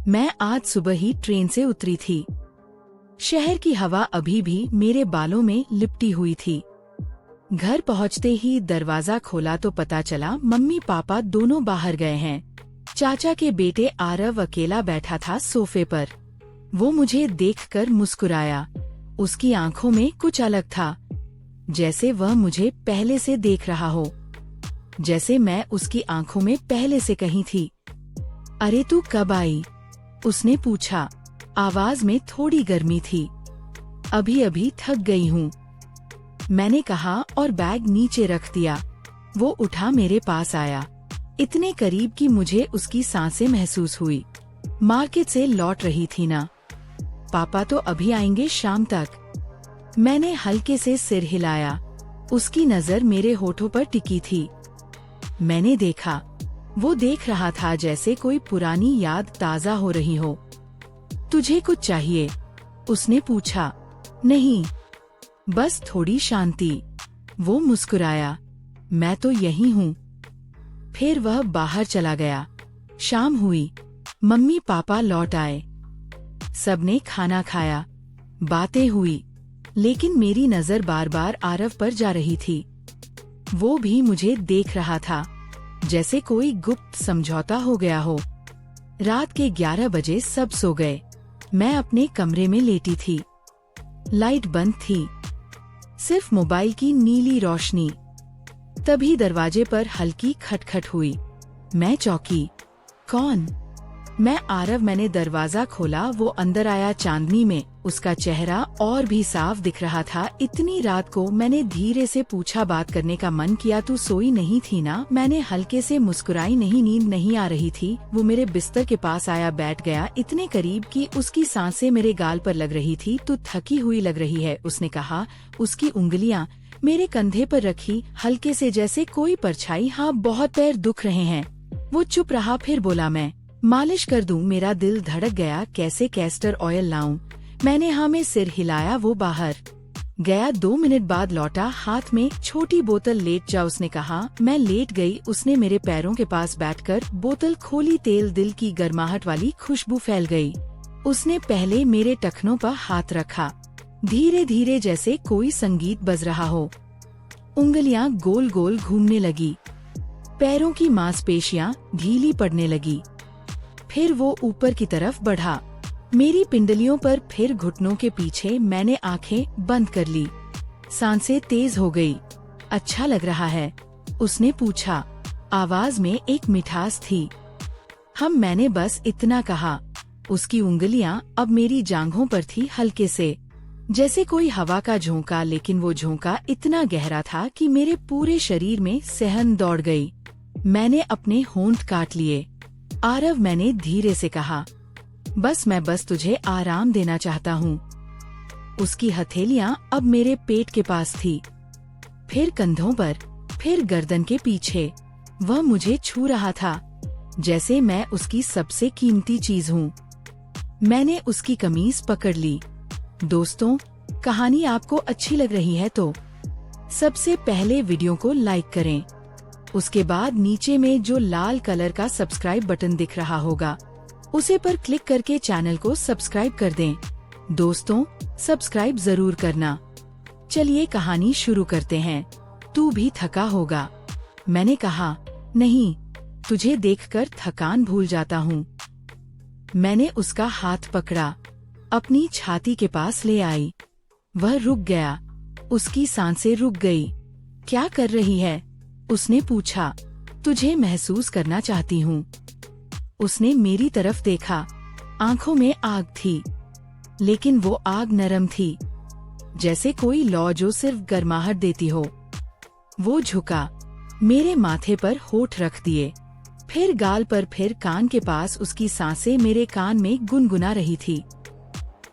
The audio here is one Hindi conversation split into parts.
मैं आज सुबह ही ट्रेन से उतरी थी। शहर की हवा अभी भी मेरे बालों में लिपटी हुई थी। घर पहुंचते ही दरवाजा खोला तो पता चला मम्मी पापा दोनों बाहर गए हैं। चाचा के बेटे आरव अकेला बैठा था सोफे पर। वो मुझे देखकर मुस्कुराया। उसकी आंखों में कुछ अलग था, जैसे वह मुझे पहले से देख रहा हो, जैसे मैं उसकी आंखों में पहले से कहीं थी। अरे तू कब आई? उसने पूछा। आवाज में थोड़ी गर्मी थी। अभी अभी थक गई हूँ, मैंने कहा और बैग नीचे रख दिया। वो उठा मेरे पास आया, इतने करीब कि मुझे उसकी सांसें महसूस हुई। मार्केट से लौट रही थी ना? पापा तो अभी आएंगे शाम तक। मैंने हल्के से सिर हिलाया। उसकी नजर मेरे होठों पर टिकी थी। मैंने देखा, वो देख रहा था जैसे कोई पुरानी याद ताजा हो रही हो। तुझे कुछ चाहिए? उसने पूछा। नहीं, बस थोड़ी शांति। वो मुस्कुराया। मैं तो यही हूँ। फिर वह बाहर चला गया। शाम हुई। मम्मी पापा लौट आए। सबने खाना खाया, बातें हुई, लेकिन मेरी नजर बार बार आरव पर जा रही थी। वो भी मुझे देख रहा था, जैसे कोई गुप्त समझौता हो गया हो। रात के 11 बजे सब सो गए। मैं अपने कमरे में लेटी थी। लाइट बंद थी, सिर्फ मोबाइल की नीली रोशनी। तभी दरवाजे पर हल्की खटखट हुई। मैं चौंकी। कौन? मैं आरव। मैंने दरवाजा खोला। वो अंदर आया चांदनी में। उसका चेहरा और भी साफ दिख रहा था। इतनी रात को? मैंने धीरे से पूछा। बात करने का मन किया। तू सोई नहीं थी ना? मैंने हल्के से मुस्कुराई। नहीं, नींद नहीं आ रही थी। वो मेरे बिस्तर के पास आया, बैठ गया इतने करीब कि उसकी सांसें मेरे गाल पर लग रही थी। तू थकी हुई लग रही है, उसने कहा। उसकी उंगलियां मेरे कंधे पर रखी, हल्के से, जैसे कोई परछाई। हाँ, बहुत पैर दुख रहे हैं। वो चुप रहा। फिर बोला, मैं मालिश कर दूं? मेरा दिल धड़क गया। कैसे? कैस्टर ऑयल लाऊं? मैंने हाँ में सिर हिलाया। वो बाहर गया। 2 मिनट बाद लौटा, हाथ में छोटी बोतल। लेट जा, उसने कहा। मैं लेट गई। उसने मेरे पैरों के पास बैठकर बोतल खोली। तेल, दिल की गर्माहट वाली खुशबू फैल गई। उसने पहले मेरे टखनों पर हाथ रखा, धीरे धीरे, जैसे कोई संगीत बज रहा हो। उंगलियां गोल गोल घूमने लगी। पैरों की मांसपेशियां ढीली पड़ने लगी। फिर वो ऊपर की तरफ बढ़ा, मेरी पिंडलियों पर, फिर घुटनों के पीछे। मैंने आंखें बंद कर ली। सांसें तेज हो गई। अच्छा लग रहा है? उसने पूछा। आवाज में एक मिठास थी। मैंने बस इतना कहा। उसकी उंगलियां अब मेरी जांघों पर थी, हल्के से, जैसे कोई हवा का झोंका। लेकिन वो झोंका इतना गहरा था कि मेरे पूरे शरीर में सहन दौड़ गई। मैंने अपने होंठ काट लिए। आरव, मैंने धीरे से कहा, मैं बस तुझे आराम देना चाहता हूँ। उसकी हथेलियां अब मेरे पेट के पास थी, फिर कंधों पर, फिर गर्दन के पीछे। वह मुझे छू रहा था, जैसे मैं उसकी सबसे कीमती चीज हूँ। मैंने उसकी कमीज पकड़ ली। दोस्तों, कहानी आपको अच्छी लग रही है तो सबसे पहले वीडियो को लाइक करें। उसके बाद नीचे में जो लाल कलर का सब्सक्राइब बटन दिख रहा होगा, उसे पर क्लिक करके चैनल को सब्सक्राइब कर दें। दोस्तों, सब्सक्राइब जरूर करना। चलिए कहानी शुरू करते हैं। तू भी थका होगा, मैंने कहा। नहीं, तुझे देखकर थकान भूल जाता हूँ। मैंने उसका हाथ पकड़ा, अपनी छाती के पास ले आई। वह रुक गया। उसकी सांसें रुक गई। क्या कर रही है? उसने पूछा। तुझे महसूस करना चाहती हूँ। उसने मेरी तरफ देखा। आंखों में आग थी, लेकिन वो आग नरम थी, जैसे कोई लौ जो सिर्फ गर्माहट देती हो। वो झुका, मेरे माथे पर होठ रख दिए, फिर गाल पर, फिर कान के पास। उसकी सांसें मेरे कान में गुनगुना रही थी।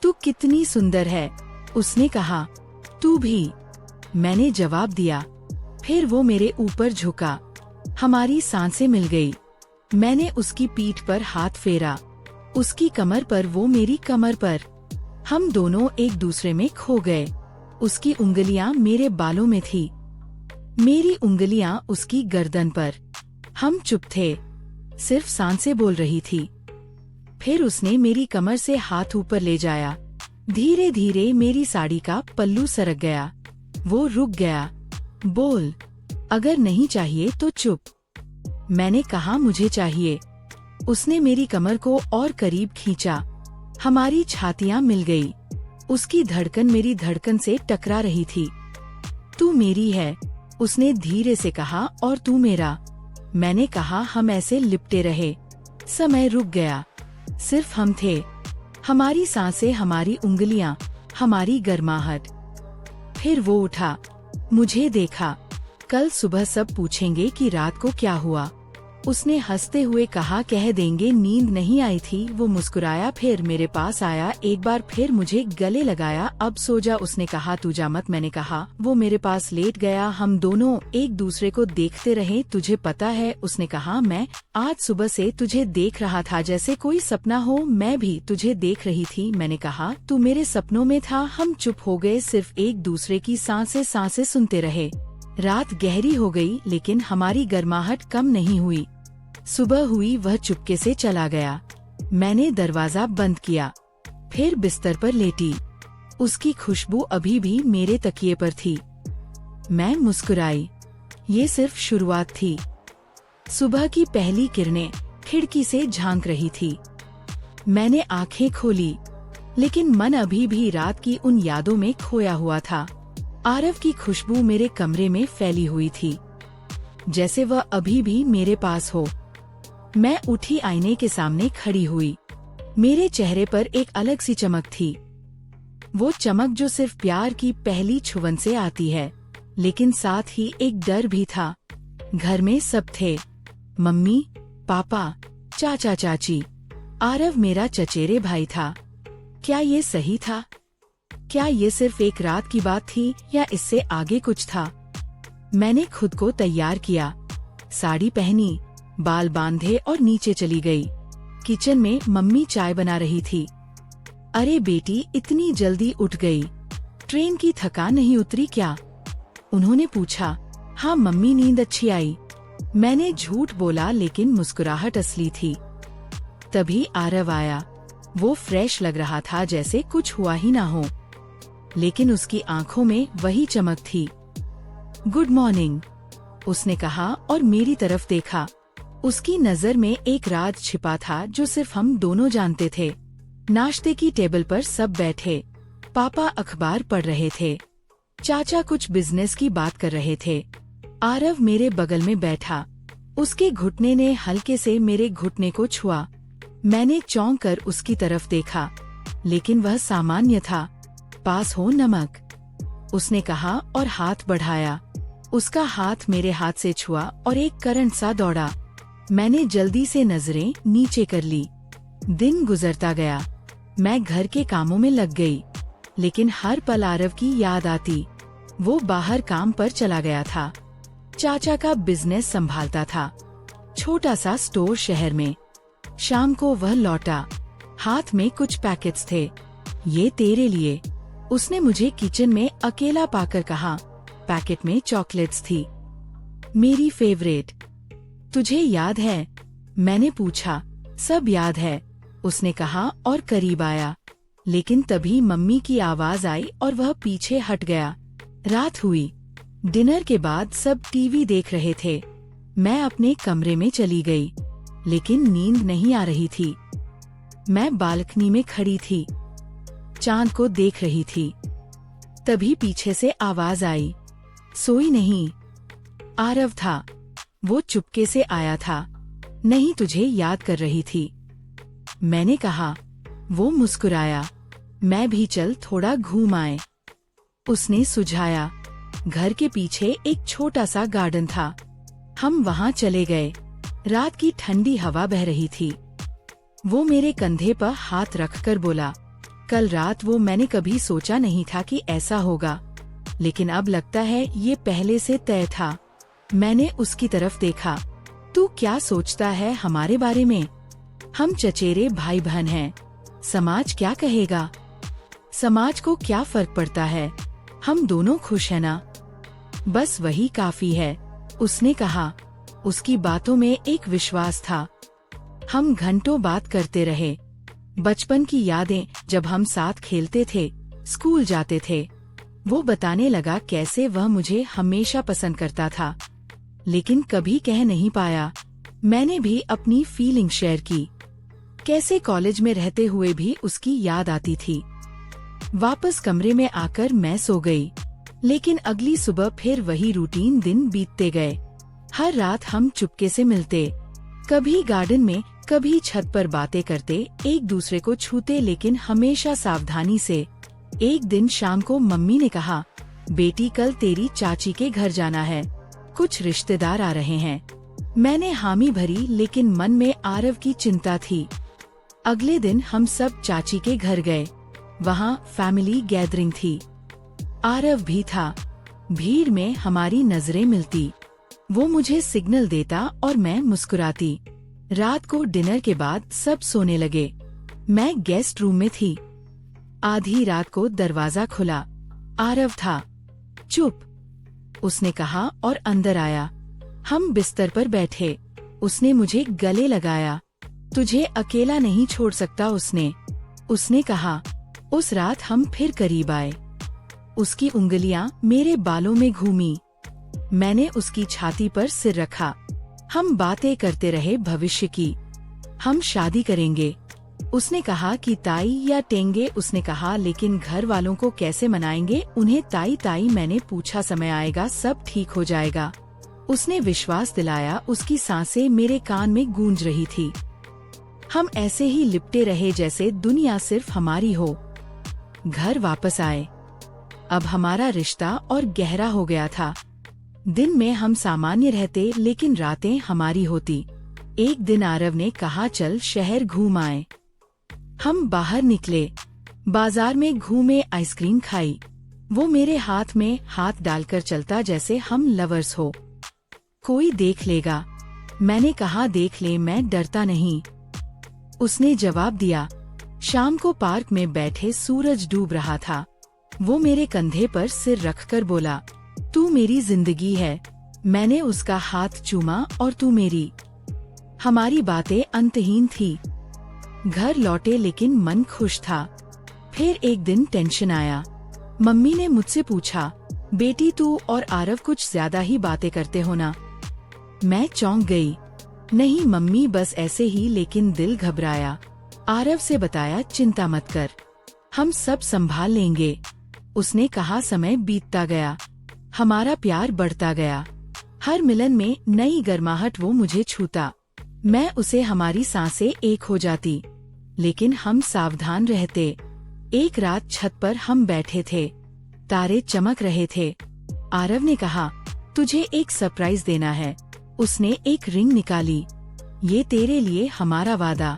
तू कितनी सुंदर है, उसने कहा। तू भी, मैंने जवाब दिया। फिर वो मेरे ऊपर झुका। हमारी सांसें मिल गई। मैंने उसकी पीठ पर हाथ फेरा, उसकी कमर पर, वो मेरी कमर पर। हम दोनों एक दूसरे में खो गए। उसकी उंगलियां मेरे बालों में थी, मेरी उंगलियां उसकी गर्दन पर। हम चुप थे, सिर्फ सांसें बोल रही थी। फिर उसने मेरी कमर से हाथ ऊपर ले जाया। धीरे धीरे मेरी साड़ी का पल्लू सरक गया। वो रुक गया। बोल, अगर नहीं चाहिए तो चुप। मैंने कहा मुझे चाहिए। उसने मेरी कमर को और करीब खींचा। हमारी छातियां मिल गई। उसकी धड़कन मेरी धड़कन से टकरा रही थी। तू मेरी है, उसने धीरे से कहा, और तू मेरा। मैंने कहा हम ऐसे लिपटे रहे। समय रुक गया। सिर्फ हम थे, हमारी सांसें, हमारी उंगलियां, हमारी गर्माहट। फिर वो उठा, मुझे देखा। कल सुबह सब पूछेंगे कि रात को क्या हुआ। उसने हंसते हुए कहा, कह देंगे नींद नहीं आई थी। वो मुस्कुराया, फिर मेरे पास आया, एक बार फिर मुझे गले लगाया। अब सो जा, उसने कहा। तू जा मत, मैंने कहा। वो मेरे पास लेट गया। हम दोनों एक दूसरे को देखते रहे। तुझे पता है, उसने कहा, मैं आज सुबह से तुझे देख रहा था, जैसे कोई सपना हो। मैं भी तुझे देख रही थी। मैंने कहा, तू मेरे सपनों में था। हम चुप हो गए, सिर्फ एक दूसरे की सांसें सुनते रहे। रात गहरी हो गई, लेकिन हमारी गर्माहट कम नहीं हुई। सुबह हुई, वह चुपके से चला गया। मैंने दरवाजा बंद किया, फिर बिस्तर पर लेटी। उसकी खुशबू अभी भी मेरे तकिए पर थी। मैं मुस्कुराई। ये सिर्फ शुरुआत थी। सुबह की पहली किरणें खिड़की से झांक रही थी। मैंने आंखें खोली, लेकिन मन अभी भी रात की उन यादों में खोया हुआ था। आरव की खुशबू मेरे कमरे में फैली हुई थी, जैसे वह अभी भी मेरे पास हो। मैं उठी, आईने के सामने खड़ी हुई। मेरे चेहरे पर एक अलग सी चमक थी। वो चमक जो सिर्फ प्यार की पहली छुवन से आती है, लेकिन साथ ही एक डर भी था। घर में सब थे, मम्मी, पापा, चाचा, चाची। आरव मेरा चचेरे भाई था। क्या ये सही था? क्या ये सिर्फ एक रात की बात थी, या इससे आगे कुछ था? मैंने खुद को तैयार किया, साड़ी पहनी, बाल बांधे और नीचे चली गई। किचन में मम्मी चाय बना रही थी। अरे बेटी, इतनी जल्दी उठ गई? ट्रेन की थकान नहीं उतरी क्या? उन्होंने पूछा। हाँ मम्मी, नींद अच्छी आई। मैंने झूठ बोला, लेकिन मुस्कुराहट असली थी। तभी आरव आया। वो फ्रेश लग रहा था, जैसे कुछ हुआ ही ना हो, लेकिन उसकी आंखों में वही चमक थी। गुड मॉर्निंग, उसने कहा और मेरी तरफ देखा। उसकी नजर में एक राज छिपा था जो सिर्फ हम दोनों जानते थे। नाश्ते की टेबल पर सब बैठे। पापा अखबार पढ़ रहे थे, चाचा कुछ बिजनेस की बात कर रहे थे। आरव मेरे बगल में बैठा। उसके घुटने ने हल्के से मेरे घुटने को छुआ। मैंने चौंक कर उसकी तरफ देखा, लेकिन वह सामान्य था। पास हो नमक, उसने कहा और हाथ बढ़ाया। उसका हाथ मेरे हाथ से छुआ और एक करंट सा दौड़ा। मैंने जल्दी से नजरें नीचे कर ली। दिन गुजरता गया। मैं घर के कामों में लग गई, लेकिन हर पल आरव की याद आती। वो बाहर काम पर चला गया था। चाचा का बिजनेस संभालता था, छोटा सा स्टोर शहर में। शाम को वह लौटा, हाथ में कुछ पैकेट्स थे। ये तेरे लिए, उसने मुझे किचन में अकेला पाकर कहा। पैकेट में चॉकलेट्स थी, मेरी फेवरेट। तुझे याद है? मैंने पूछा। सब याद है, उसने कहा और करीब आया। लेकिन तभी मम्मी की आवाज आई और वह पीछे हट गया। रात हुई। डिनर के बाद सब टीवी देख रहे थे। मैं अपने कमरे में चली गई, लेकिन नींद नहीं आ रही थी। मैं बालकनी में खड़ी थी, चांद को देख रही थी। तभी पीछे से आवाज आई। सोई नहीं? आरव था। वो चुपके से आया था। नहीं, तुझे याद कर रही थी, मैंने कहा। वो मुस्कुराया। मैं भी चल थोड़ा घूम आए, उसने सुझाया। घर के पीछे एक छोटा सा गार्डन था। हम वहाँ चले गए। रात की ठंडी हवा बह रही थी। वो मेरे कंधे पर हाथ रखकर बोला, कल रात वो मैंने कभी सोचा नहीं था कि ऐसा होगा, लेकिन अब लगता है ये पहले से तय था। मैंने उसकी तरफ देखा। तू क्या सोचता है हमारे बारे में? हम चचेरे भाई बहन हैं। समाज क्या कहेगा? समाज को क्या फर्क पड़ता है? हम दोनों खुश हैं ना? बस वही काफी है, उसने कहा। उसकी बातों में एक विश्वास था। हम घंटों बात करते रहे। बचपन की यादें, जब हम साथ खेलते थे, स्कूल जाते थे। वो बताने लगा कैसे वह मुझे हमेशा पसंद करता था, लेकिन कभी कह नहीं पाया। मैंने भी अपनी फीलिंग शेयर की, कैसे कॉलेज में रहते हुए भी उसकी याद आती थी। वापस कमरे में आकर मैं सो गई, लेकिन अगली सुबह फिर वही रूटीन दिन बीतते गए। हर रात हम चुपके से मिलते, कभी गार्डन में, कभी छत पर बातें करते, एक दूसरे को छूते, लेकिन हमेशा सावधानी से। एक दिन शाम को मम्मी ने कहा, बेटी कल तेरी चाची के घर जाना है, कुछ रिश्तेदार आ रहे हैं। मैंने हामी भरी, लेकिन मन में आरव की चिंता थी। अगले दिन हम सब चाची के घर गए। वहाँ फैमिली गैदरिंग थी, आरव भी था। भीड़ में हमारी नजरें मिलती, वो मुझे सिग्नल देता और मैं मुस्कुराती। रात को डिनर के बाद सब सोने लगे, मैं गेस्ट रूम में थी। आधी रात को दरवाजा खुला, आरव था। चुप, उसने कहा और अंदर आया। हम बिस्तर पर बैठे, उसने मुझे गले लगाया। तुझे अकेला नहीं छोड़ सकता उसने कहा। उस रात हम फिर करीब आए, उसकी उंगलियां मेरे बालों में घूमी, मैंने उसकी छाती पर सिर रखा। हम बातें करते रहे भविष्य की, हम शादी करेंगे। उसने कहा कि ताई या टेंगे, उसने कहा लेकिन घर वालों को कैसे मनाएंगे उन्हें ताई ताई। मैंने पूछा समय आएगा सब ठीक हो जाएगा, उसने विश्वास दिलाया। उसकी सांसें मेरे कान में गूंज रही थी। हम ऐसे ही लिपटे रहे जैसे दुनिया सिर्फ हमारी हो। घर वापस आए, अब हमारा रिश्ता और गहरा हो गया था। दिन में हम सामान्य रहते, लेकिन रातें हमारी होती। एक दिन आरव ने कहा चल शहर घूम आए। हम बाहर निकले, बाजार में घूमे, आइसक्रीम खाई। वो मेरे हाथ में हाथ डालकर चलता जैसे हम लवर्स हो। कोई देख लेगा, मैंने कहा देख ले, मैं डरता नहीं। उसने जवाब दिया। शाम को पार्क में बैठे सूरज डूब रहा था। वो मेरे कंधे पर सिर रखकर बोला, तू मेरी जिंदगी है। मैंने उसका हाथ चूमा और तू मेरी। हमारी बातें अंतहीन थी। घर लौटे लेकिन मन खुश था। फिर एक दिन टेंशन आया। मम्मी ने मुझसे पूछा, बेटी तू और आरव कुछ ज्यादा ही बातें करते हो ना? मैं चौंक गई। नहीं मम्मी, बस ऐसे ही, लेकिन दिल घबराया। आरव से बताया चिंता मत कर, हम सब संभाल लेंगे। उसने कहा। समय बीतता गया, हमारा प्यार बढ़ता गया। हर मिलन में नई गर्माहट, वो मुझे छूता, मैं उसे, हमारी सांसें एक हो जाती। लेकिन हम सावधान रहते। एक रात छत पर हम बैठे थे, तारे चमक रहे थे। आरव ने कहा, तुझे एक सरप्राइज देना है। उसने एक रिंग निकाली। ये तेरे लिए, हमारा वादा।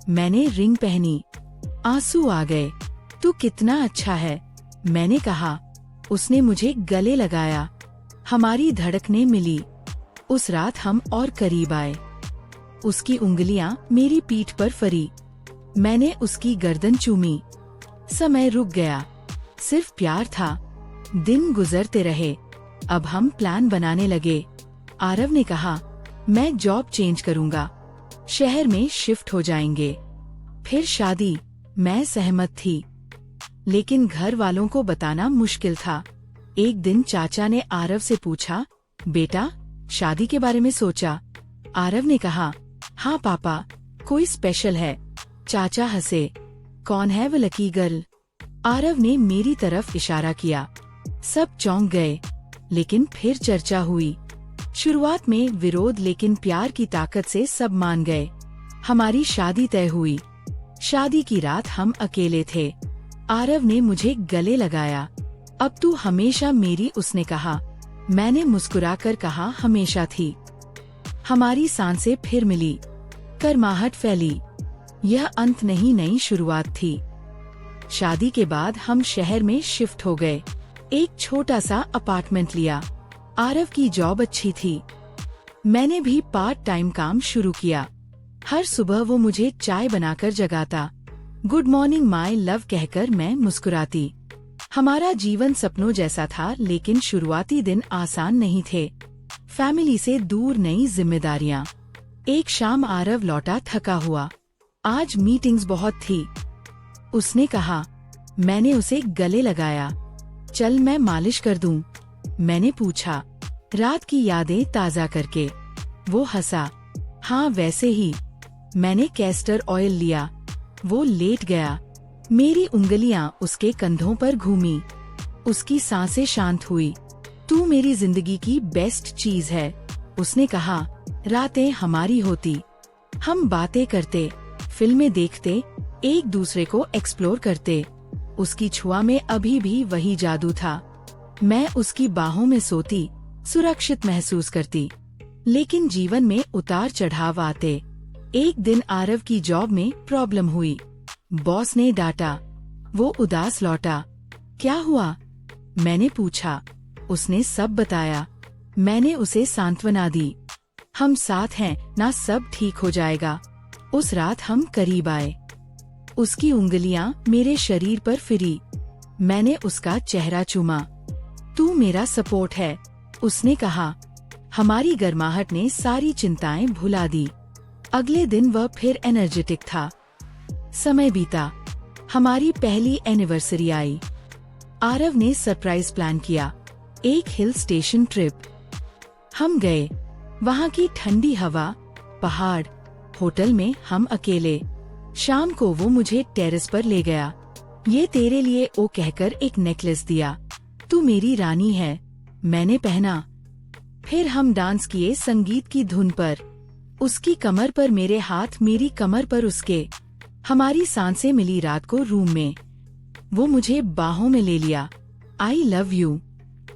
मैंने रिंग पहनी, आंसू आ गए। तू कितना अच्छा है, मैंने कहा। उसने मुझे गले लगाया, हमारी धड़कनें मिली। उस रात हम और करीब आए। उसकी उंगलियां मेरी पीठ पर फरी, मैंने उसकी गर्दन चूमी। समय रुक गया, सिर्फ प्यार था। दिन गुजरते रहे, अब हम प्लान बनाने लगे। आरव ने कहा, मैं जॉब चेंज करूंगा, शहर में शिफ्ट हो जाएंगे, फिर शादी। मैं सहमत थी, लेकिन घर वालों को बताना मुश्किल था। एक दिन चाचा ने आरव से पूछा, बेटा शादी के बारे में सोचा? आरव ने कहा, हाँ पापा, कोई स्पेशल है? चाचा हंसे, कौन है वो लकी गर्ल? आरव ने मेरी तरफ इशारा किया। सब चौंक गए, लेकिन फिर चर्चा हुई। शुरुआत में विरोध, लेकिन प्यार की ताकत से सब मान गए। हमारी शादी तय हुई। शादी की रात हम अकेले थे। आरव ने मुझे गले लगाया। अब तू हमेशा मेरी, उसने कहा। मैंने मुस्कुराकर कहा, हमेशा थी। हमारी सांसें फिर मिली, गर्माहट फैली। यह अंत नहीं, नई शुरुआत थी। शादी के बाद हम शहर में शिफ्ट हो गए। एक छोटा सा अपार्टमेंट लिया। आरव की जॉब अच्छी थी, मैंने भी पार्ट टाइम काम शुरू किया। हर सुबह वो मुझे चाय बनाकर जगाता, गुड मॉर्निंग माय लव कहकर मैं मुस्कुराती। हमारा जीवन सपनों जैसा था, लेकिन शुरुआती दिन आसान नहीं थे। फैमिली से दूर, नई जिम्मेदारियां। एक शाम आरव लौटा थका हुआ। आज मीटिंग्स बहुत थी। उसने कहा। मैंने उसे गले लगाया। चल मैं मालिश कर दूं? मैंने पूछा, रात की यादें ताज़ा करके। वो हंसा। हाँ वैसे ही। मैंने कैस्टर ऑयल लिया। वो लेट गया। मेरी उंगलियां उसके कंधों पर घूमी। उसकी सांसें शांत हुई। तू मेरी जिंदगी की बेस्ट चीज है, उसने कहा। रातें हमारी होती, हम बातें करते, फिल्में देखते, एक दूसरे को एक्सप्लोर करते। उसकी छुआ में अभी भी वही जादू था। मैं उसकी बाहों में सोती, सुरक्षित महसूस करती। लेकिन जीवन में उतार चढ़ाव आते। एक दिन आरव की जॉब में प्रॉब्लम हुई। बॉस ने डांटा। वो उदास लौटा। क्या हुआ? मैंने पूछा। उसने सब बताया। मैंने उसे सांत्वना दी। हम साथ हैं ना, सब ठीक हो जाएगा। उस रात हम करीब आए। उसकी उंगलियां मेरे शरीर पर फिरी। मैंने उसका चेहरा चूमा। तू मेरा सपोर्ट है, उसने कहा। हमारी गर्माहट ने सारी चिंताएं भुला दी। अगले दिन वह फिर एनर्जेटिक था। समय बीता। हमारी पहली एनिवर्सरी आई। आरव ने सरप्राइज प्लान किया, एक हिल स्टेशन ट्रिप। हम गए। वहाँ की ठंडी हवा, पहाड़, होटल में हम अकेले। शाम को वो मुझे टेरेस पर ले गया। ये तेरे लिए, ओ कहकर एक नेकलेस दिया। तू मेरी रानी है, मैंने पहना। फिर हम डांस किए संगीत की धुन पर। उसकी कमर पर मेरे हाथ, मेरी कमर पर उसके। हमारी सांसें मिली रात को रूम में। वो मुझे बाहों में ले लिया। आई लव यू,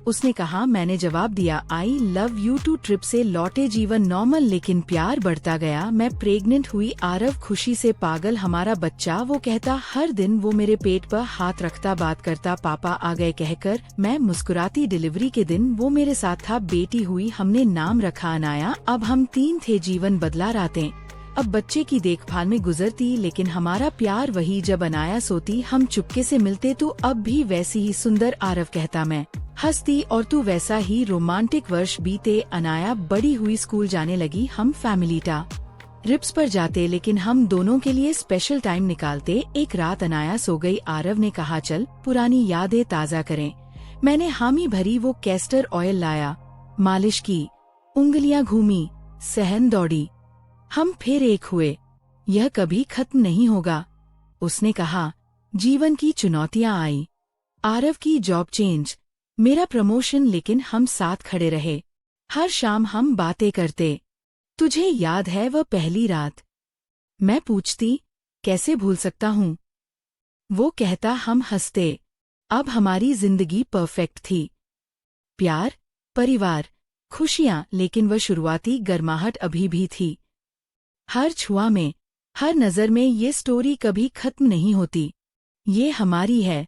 उसने कहा। मैंने जवाब दिया, I love you too. Trip से लौटे जीवन नॉर्मल, लेकिन प्यार बढ़ता गया। मैं प्रेग्नेंट हुई। आरव खुशी से पागल। हमारा बच्चा, वो कहता हर दिन। वो मेरे पेट पर हाथ रखता, बात करता, पापा आ गए कहकर। मैं मुस्कुराती। डिलीवरी के दिन वो मेरे साथ था। बेटी हुई, हमने नाम रखा अनाया। अब हम 3 थे। जीवन बदला, रातें अब बच्चे की देखभाल में गुजरती, लेकिन हमारा प्यार वही। जब अनाया सोती हम चुपके से मिलते। तू अब भी वैसी ही सुंदर, आरव कहता। मैं हंसती। और तू वैसा ही। रोमांटिक वर्ष बीते। अनाया बड़ी हुई, स्कूल जाने लगी। हम फैमिली ट्रिप्स पर जाते, लेकिन हम दोनों के लिए स्पेशल टाइम निकालते। एक रात अनाया सो गई। आरव ने कहा, चल पुरानी यादें ताज़ा करें। मैंने हामी भरी। वो कैस्टर ऑयल लाया, मालिश की, उंगलियां घूमी, सहन दौड़ी। हम फिर एक हुए। यह कभी खत्म नहीं होगा, उसने कहा। जीवन की चुनौतियां आई। आरव की जॉब चेंज, मेरा प्रमोशन, लेकिन हम साथ खड़े रहे। हर शाम हम बातें करते। तुझे याद है वह पहली रात? मैं पूछती, कैसे भूल सकता हूँ? वो कहता, हम हंसते। अब हमारी जिंदगी परफेक्ट थी। प्यार, परिवार, खुशियाँ, लेकिन वह शुरुआती गर्माहट अभी भी थी। हर छुआ में, हर नजर में ये स्टोरी कभी खत्म नहीं होती। ये हमारी है,